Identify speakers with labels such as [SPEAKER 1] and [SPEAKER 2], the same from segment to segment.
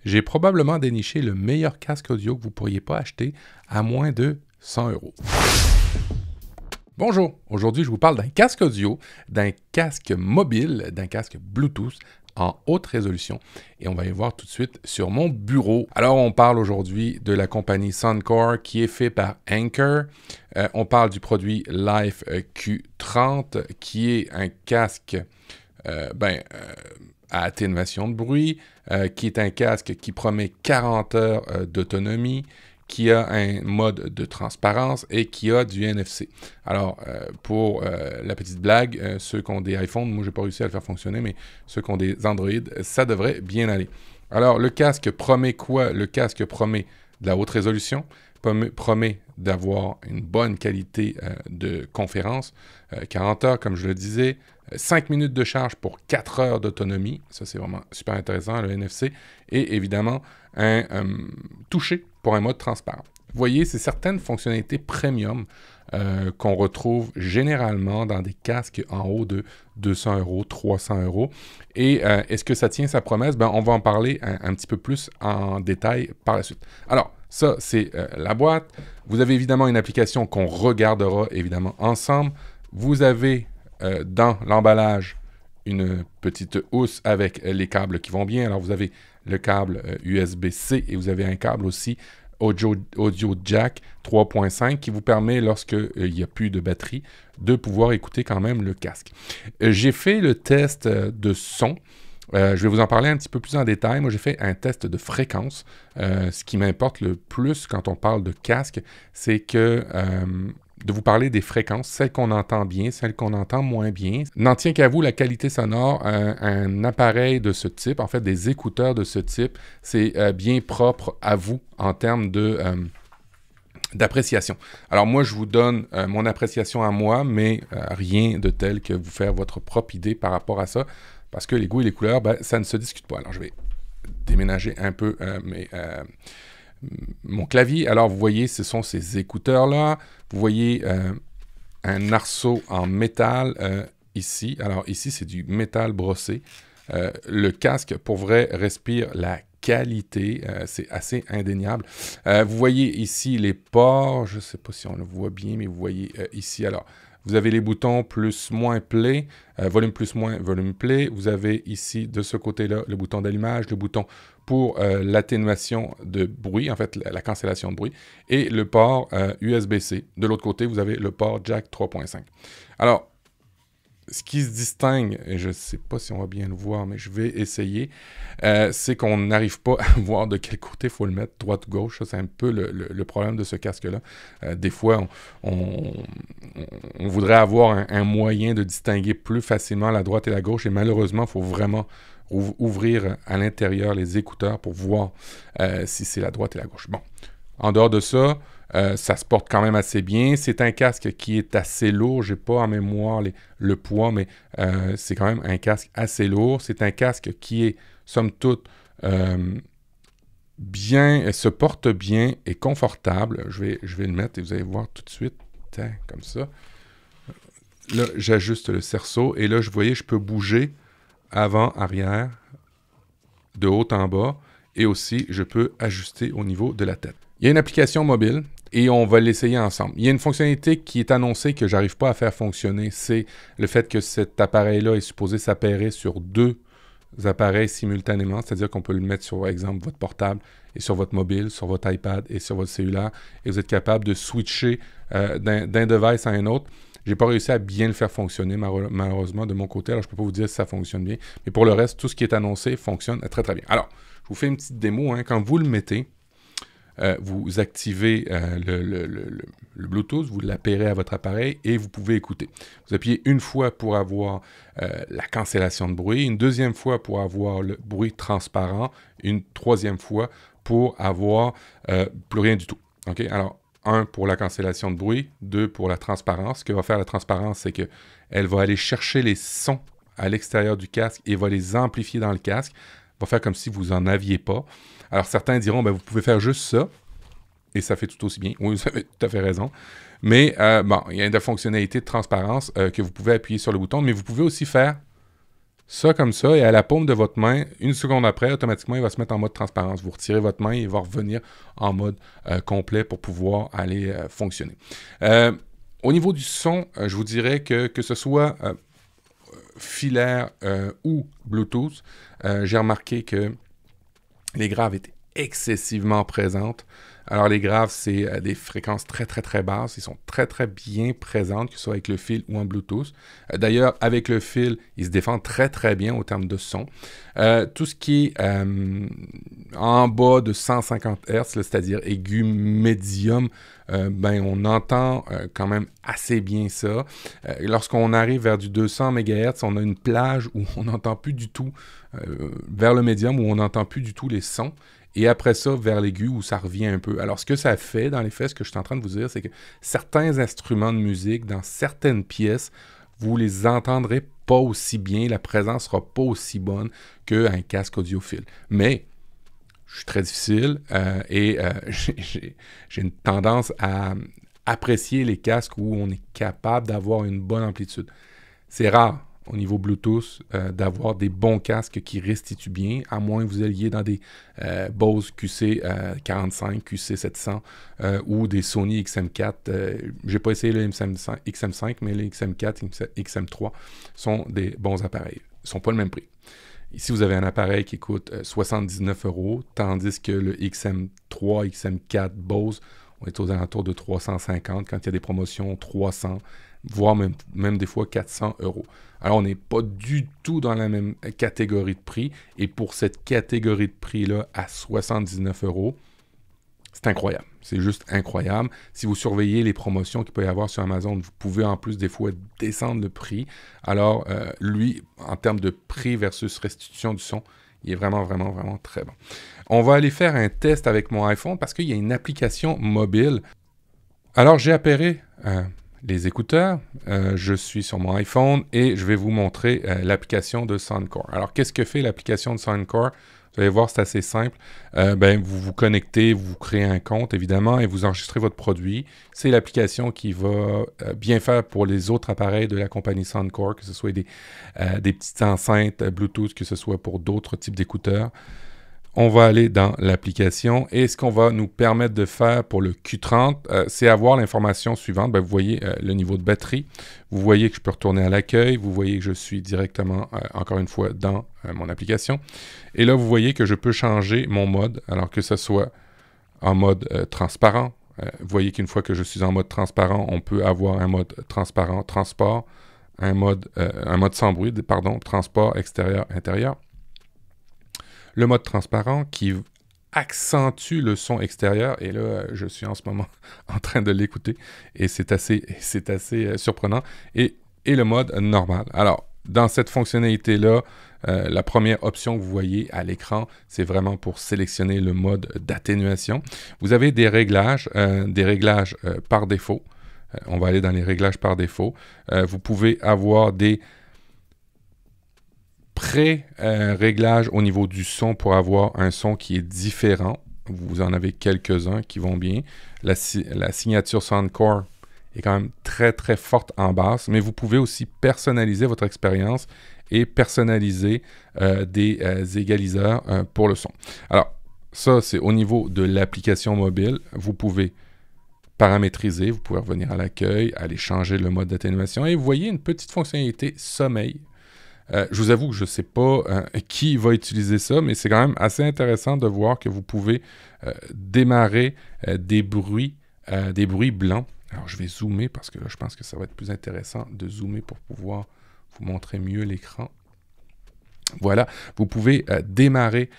[SPEAKER 1] j'ai probablement déniché le meilleur casque audio que vous ne pourriez pas acheter à moins de 100 €. Bonjour, aujourd'hui je vous parle d'un casque audio, d'un casque mobile, d'un casque Bluetooth en haute résolution et on va y voir tout de suite sur mon bureau. Alors on parle aujourd'hui de la compagnie Soundcore qui est fait par Anker. On parle du produit Life Q30 qui est un casque à atténuation de bruit, qui est un casque qui promet 40 heures d'autonomie, qui a un mode de transparence et qui a du NFC. Alors, pour la petite blague, ceux qui ont des iPhones, moi, je n'ai pas réussi à le faire fonctionner, mais ceux qui ont des Android, ça devrait bien aller. Alors, le casque promet quoi? Le casque promet de la haute résolution, promet d'avoir une bonne qualité de conférence, 40 heures, comme je le disais, 5 minutes de charge pour 4 heures d'autonomie, ça c'est vraiment super intéressant, le NFC, et évidemment un toucher pour un mode transparent. Vous voyez, c'est certaines fonctionnalités premium qu'on retrouve généralement dans des casques en haut de 200 €, 300 €. Et est-ce que ça tient sa promesse? On va en parler un petit peu plus en détail par la suite. Alors, ça, c'est la boîte. Vous avez évidemment une application qu'on regardera évidemment ensemble. Vous avez dans l'emballage une petite housse avec les câbles qui vont bien. Alors, vous avez le câble USB-C et vous avez un câble aussi audio jack 3.5 qui vous permet, lorsqu'il n'y a plus de batterie, de pouvoir écouter quand même le casque. J'ai fait le test de son. Je vais vous en parler un petit peu plus en détail. Moi, j'ai fait un test de fréquence. Ce qui m'importe le plus quand on parle de casque, c'est que de vous parler des fréquences, celles qu'on entend bien, celles qu'on entend moins bien. N'en tient qu'à vous la qualité sonore. Un appareil de ce type, en fait des écouteurs de ce type, c'est bien propre à vous en termes d'appréciation. Alors moi, je vous donne mon appréciation à moi, mais rien de tel que vous faire votre propre idée par rapport à ça, parce que les goûts et les couleurs, ça ne se discute pas. Alors je vais déménager un peu mon clavier. Alors, vous voyez, ce sont ces écouteurs-là. Vous voyez un arceau en métal ici. Alors, ici, c'est du métal brossé. Le casque, pour vrai, respire la qualité. C'est assez indéniable. Vous voyez ici les ports. Je ne sais pas si on le voit bien, mais vous voyez ici. Alors, vous avez les boutons plus, moins, play, volume plus, moins, volume play. Vous avez ici, de ce côté-là, le bouton d'allumage, le bouton pour l'atténuation de bruit, en fait, la cancellation de bruit, et le port USB-C. De l'autre côté, vous avez le port jack 3.5. Alors, ce qui se distingue, et je ne sais pas si on va bien le voir, mais je vais essayer, c'est qu'on n'arrive pas à voir de quel côté il faut le mettre, droite ou gauche. Ça, c'est un peu le problème de ce casque-là. Des fois, on voudrait avoir un moyen de distinguer plus facilement la droite et la gauche, et malheureusement, il faut vraiment ouvrir à l'intérieur les écouteurs pour voir si c'est la droite et la gauche. Bon, en dehors de ça, ça se porte quand même assez bien. C'est un casque qui est assez lourd. Je n'ai pas en mémoire le poids, mais c'est quand même un casque assez lourd. C'est un casque qui est, somme toute, bien, se porte bien et confortable. Je vais le mettre et vous allez voir tout de suite, comme ça. Là, j'ajuste le cerceau et là, vous voyez, je peux bouger avant, arrière, de haut en bas, et aussi, je peux ajuster au niveau de la tête. Il y a une application mobile, et on va l'essayer ensemble. Il y a une fonctionnalité qui est annoncée que je n'arrive pas à faire fonctionner, c'est le fait que cet appareil-là est supposé s'appairer sur 2 appareils simultanément, c'est-à-dire qu'on peut le mettre sur, par exemple, votre portable, et sur votre mobile, sur votre iPad, et sur votre cellulaire, et vous êtes capable de switcher d'un device à un autre. Je n'ai pas réussi à bien le faire fonctionner, malheureusement, de mon côté. Alors, je ne peux pas vous dire si ça fonctionne bien. Mais pour le reste, tout ce qui est annoncé fonctionne très, très bien. Alors, je vous fais une petite démo. Quand vous le mettez, vous activez le Bluetooth, vous l'appairez à votre appareil et vous pouvez écouter. Vous appuyez une fois pour avoir la cancellation de bruit, une deuxième fois pour avoir le bruit transparent, une troisième fois pour avoir plus rien du tout. OK? Alors, 1 pour la cancellation de bruit, 2 pour la transparence. Ce que va faire la transparence, c'est qu'elle va aller chercher les sons à l'extérieur du casque et va les amplifier dans le casque. Va faire comme si vous n'en aviez pas. Alors, certains diront, vous pouvez faire juste ça et ça fait tout aussi bien. Oui, vous avez tout à fait raison. Mais, il y a de la fonctionnalité de transparence que vous pouvez appuyer sur le bouton, mais vous pouvez aussi faire ça comme ça, et à la paume de votre main, une seconde après, automatiquement, il va se mettre en mode transparence. Vous retirez votre main et il va revenir en mode complet pour pouvoir aller fonctionner. Au niveau du son, je vous dirais que ce soit filaire ou Bluetooth, j'ai remarqué que les graves étaient excessivement présentes. Alors, les graves, c'est des fréquences très, très, très basses. Ils sont très, très bien présentes, que ce soit avec le fil ou en Bluetooth. D'ailleurs, avec le fil, ils se défendent très, très bien au terme de son. Tout ce qui est en bas de 150 Hz, c'est-à-dire aigu médium, on entend quand même assez bien ça. Lorsqu'on arrive vers du 200 MHz, on a une plage où on n'entend plus du tout, vers le médium, où on n'entend plus du tout les sons. Et après ça, vers l'aigu, où ça revient un peu. Alors, ce que ça fait, dans les faits, ce que je suis en train de vous dire, c'est que certains instruments de musique, dans certaines pièces, vous les entendrez pas aussi bien, la présence sera pas aussi bonne qu'un casque audiophile. Mais, je suis très difficile et j'ai une tendance à apprécier les casques où on est capable d'avoir une bonne amplitude. C'est rare au niveau Bluetooth d'avoir des bons casques qui restituent bien, à moins que vous alliez dans des Bose QC45, QC700 ou des Sony XM4. J'ai pas essayé le XM5, mais les XM4, XM3 sont des bons appareils. Ils sont pas le même prix. Ici, vous avez un appareil qui coûte 79 €, tandis que le XM3, XM4 Bose, on est aux alentours de 350, quand il y a des promotions 300, voire même des fois 400 €. Alors, on n'est pas du tout dans la même catégorie de prix. Et pour cette catégorie de prix-là, à 79 €, c'est incroyable. C'est juste incroyable. Si vous surveillez les promotions qu'il peut y avoir sur Amazon, vous pouvez en plus des fois descendre le prix. Alors, lui, en termes de prix versus restitution du son, il est vraiment, vraiment, vraiment très bon. On va aller faire un test avec mon iPhone parce qu'il y a une application mobile. Alors, j'ai appairé les écouteurs. Je suis sur mon iPhone et je vais vous montrer l'application de Soundcore. Alors, qu'est-ce que fait l'application de Soundcore? Vous allez voir, c'est assez simple. Vous vous connectez, vous créez un compte, évidemment, et vous enregistrez votre produit. C'est l'application qui va bien faire pour les autres appareils de la compagnie Soundcore, que ce soit des petites enceintes Bluetooth, que ce soit pour d'autres types d'écouteurs. On va aller dans l'application et ce qu'on va nous permettre de faire pour le Q30, c'est avoir l'information suivante. Vous voyez le niveau de batterie. Vous voyez que je peux retourner à l'accueil. Vous voyez que je suis directement, encore une fois, dans mon application. Et là, vous voyez que je peux changer mon mode, alors que ce soit en mode transparent. Vous voyez qu'une fois que je suis en mode transparent, on peut avoir un mode transparent, transport, un mode sans bruit, transport extérieur-intérieur. Le mode transparent qui accentue le son extérieur. Et là, je suis en ce moment en train de l'écouter et c'est assez surprenant. Et le mode normal. Alors, dans cette fonctionnalité-là, la première option que vous voyez à l'écran, c'est vraiment pour sélectionner le mode d'atténuation. Vous avez des réglages par défaut. On va aller dans les réglages par défaut. Vous pouvez avoir des pré-réglage au niveau du son pour avoir un son qui est différent. Vous en avez quelques-uns qui vont bien. La signature Soundcore est quand même très, très forte en basse, mais vous pouvez aussi personnaliser votre expérience et personnaliser des égaliseurs pour le son. Alors, ça, c'est au niveau de l'application mobile. Vous pouvez paramétriser, vous pouvez revenir à l'accueil, aller changer le mode d'atténuation et vous voyez une petite fonctionnalité sommeil. Je vous avoue que je ne sais pas qui va utiliser ça, mais c'est quand même assez intéressant de voir que vous pouvez démarrer des bruits blancs. Alors, je vais zoomer parce que là, je pense que ça va être plus intéressant de zoomer pour pouvoir vous montrer mieux l'écran. Voilà, vous pouvez démarrer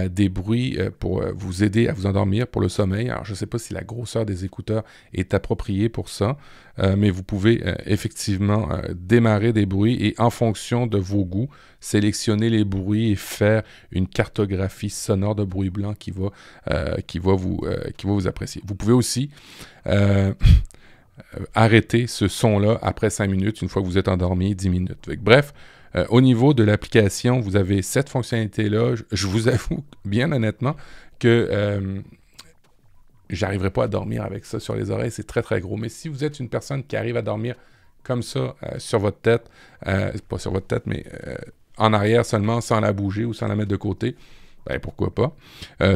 [SPEAKER 1] des bruits pour vous aider à vous endormir pour le sommeil. Alors, je ne sais pas si la grosseur des écouteurs est appropriée pour ça, mais vous pouvez effectivement démarrer des bruits et en fonction de vos goûts, sélectionner les bruits et faire une cartographie sonore de bruit blanc qui va vous apprécier. Vous pouvez aussi arrêter ce son-là après 5 minutes, une fois que vous êtes endormi, 10 minutes. Bref, au niveau de l'application, vous avez cette fonctionnalité-là. Je vous avoue, bien honnêtement, que j'arriverai pas à dormir avec ça sur les oreilles. C'est très, très gros. Mais si vous êtes une personne qui arrive à dormir comme ça sur votre tête, pas sur votre tête, mais en arrière seulement sans la bouger ou sans la mettre de côté, ben pourquoi pas.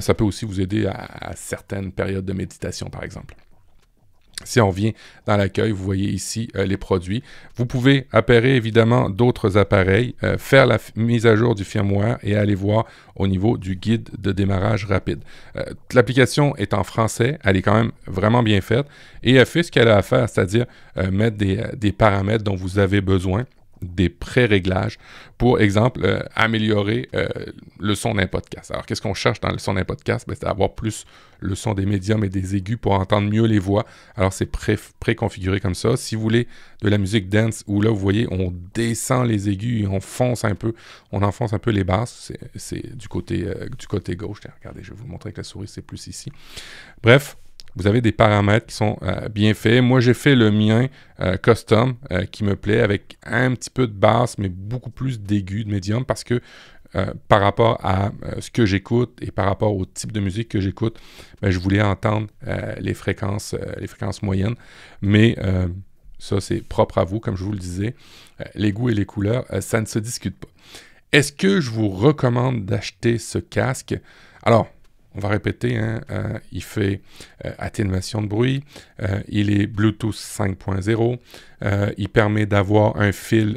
[SPEAKER 1] Ça peut aussi vous aider à certaines périodes de méditation, par exemple. Si on revient dans l'accueil, vous voyez ici les produits. Vous pouvez appairer évidemment d'autres appareils, faire la mise à jour du firmware et aller voir au niveau du guide de démarrage rapide. L'application est en français, elle est quand même vraiment bien faite et elle fait ce qu'elle a à faire, c'est-à-dire mettre des paramètres dont vous avez besoin, des pré-réglages pour, exemple, améliorer le son d'un podcast. Alors, qu'est-ce qu'on cherche dans le son d'un podcast? Ben, c'est d'avoir plus le son des médiums et des aigus pour entendre mieux les voix. Alors, c'est pré-configuré comme ça. Si vous voulez de la musique dance, où là, vous voyez, on descend les aigus et on enfonce un peu les basses. C'est du côté gauche. Tiens, regardez, je vais vous montrer avec la souris, c'est plus ici. Bref, vous avez des paramètres qui sont bien faits. Moi, j'ai fait le mien custom qui me plaît avec un petit peu de basse, mais beaucoup plus d'aigus, de médium, parce que par rapport à ce que j'écoute et par rapport au type de musique que j'écoute, ben, je voulais entendre les fréquences moyennes. Mais ça, c'est propre à vous, comme je vous le disais. Les goûts et les couleurs, ça ne se discute pas. Est-ce que je vous recommande d'acheter ce casque? Alors, on va répéter, hein, il fait atténuation de bruit, il est Bluetooth 5.0, il permet d'avoir un fil,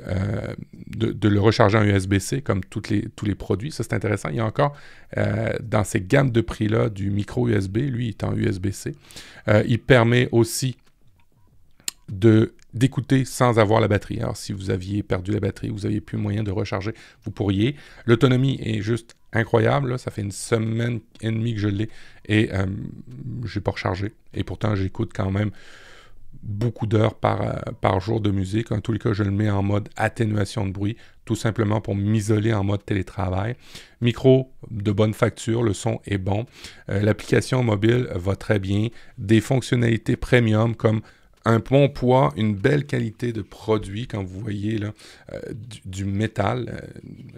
[SPEAKER 1] de le recharger en USB-C comme tous les produits. Ça, c'est intéressant. Il y a encore, dans ces gammes de prix-là, du micro USB, lui, il est en USB-C. Il permet aussi d'écouter sans avoir la batterie. Alors, si vous aviez perdu la batterie, vous n'aviez plus moyen de recharger, vous pourriez. L'autonomie est juste incroyable. Là. Ça fait 1 semaine et demie que je l'ai et je n'ai pas rechargé. Et pourtant, j'écoute quand même beaucoup d'heures par jour de musique. En tous les cas, je le mets en mode atténuation de bruit, tout simplement pour m'isoler en mode télétravail. Micro de bonne facture, le son est bon. L'application mobile va très bien. Des fonctionnalités premium comme un bon poids, une belle qualité de produit, quand vous voyez là, du métal,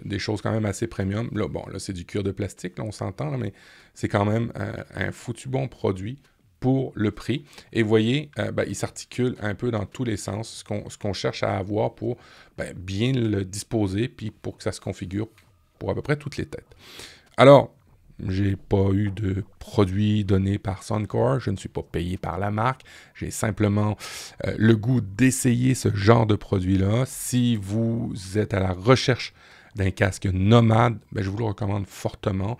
[SPEAKER 1] des choses quand même assez premium. Là, bon, là, c'est du cuir de plastique, là, on s'entend, là, mais c'est quand même un foutu bon produit pour le prix. Et vous voyez, ben, il s'articule un peu dans tous les sens, ce qu'on cherche à avoir pour bien le disposer, puis pour que ça se configure pour à peu près toutes les têtes. Alors, j'ai pas eu de produit donné par Soundcore, je ne suis pas payé par la marque, j'ai simplement le goût d'essayer ce genre de produit-là. Si vous êtes à la recherche d'un casque nomade, ben, je vous le recommande fortement.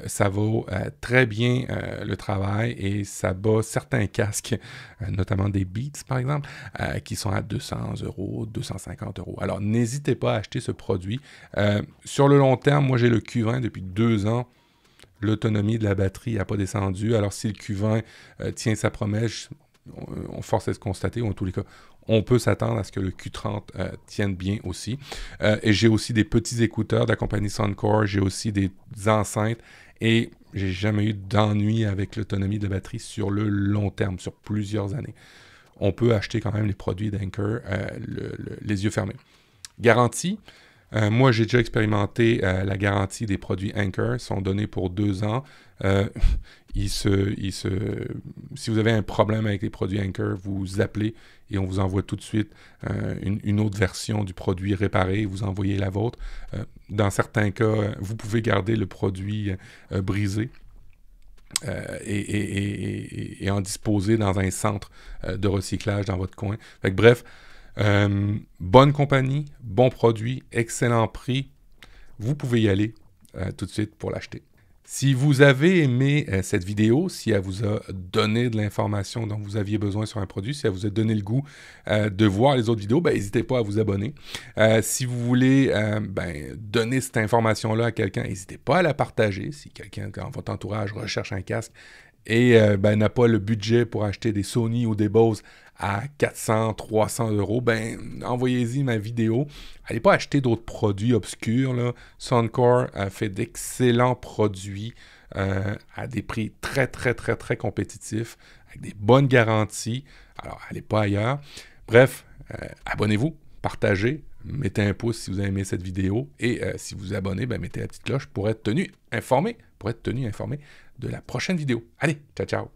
[SPEAKER 1] Ça vaut très bien le travail et ça bat certains casques, notamment des Beats par exemple, qui sont à 200 €, 250 €. Alors n'hésitez pas à acheter ce produit. Sur le long terme, moi j'ai le Q20 depuis 2 ans. L'autonomie de la batterie n'a pas descendu. Alors, si le Q20 tient sa promesse, on force à se constater, ou en tous les cas, on peut s'attendre à ce que le Q30 tienne bien aussi. Et j'ai aussi des petits écouteurs de la compagnie Soundcore, j'ai aussi des enceintes, et j'ai jamais eu d'ennui avec l'autonomie de batterie sur le long terme, sur plusieurs années. On peut acheter quand même les produits d'Anker les yeux fermés. Garantie. Moi, j'ai déjà expérimenté la garantie des produits Anker. Ils sont donnés pour 2 ans. Si vous avez un problème avec les produits Anker, vous appelez et on vous envoie tout de suite une autre version du produit réparé. Vous envoyez la vôtre. Dans certains cas, vous pouvez garder le produit brisé. Et en disposer dans un centre de recyclage dans votre coin. Fait que, bref, bonne compagnie, bon produit, excellent prix. Vous pouvez y aller tout de suite pour l'acheter. Si vous avez aimé cette vidéo, si elle vous a donné de l'information dont vous aviez besoin sur un produit, si elle vous a donné le goût de voir les autres vidéos, n'hésitez pas à vous abonner. Si vous voulez donner cette information-là à quelqu'un, n'hésitez pas à la partager. Si quelqu'un dans votre entourage recherche un casque et n'a pas le budget pour acheter des Sony ou des Bose à 400, 300 €, envoyez-y ma vidéo. Allez pas acheter d'autres produits obscurs, là. Soundcore fait d'excellents produits à des prix très, très, très, très compétitifs, avec des bonnes garanties. Alors, allez pas ailleurs. Bref, abonnez-vous, partagez, mettez un pouce si vous avez aimé cette vidéo. Et si vous vous abonnez, mettez la petite cloche pour être tenu informé de la prochaine vidéo. Allez, ciao, ciao!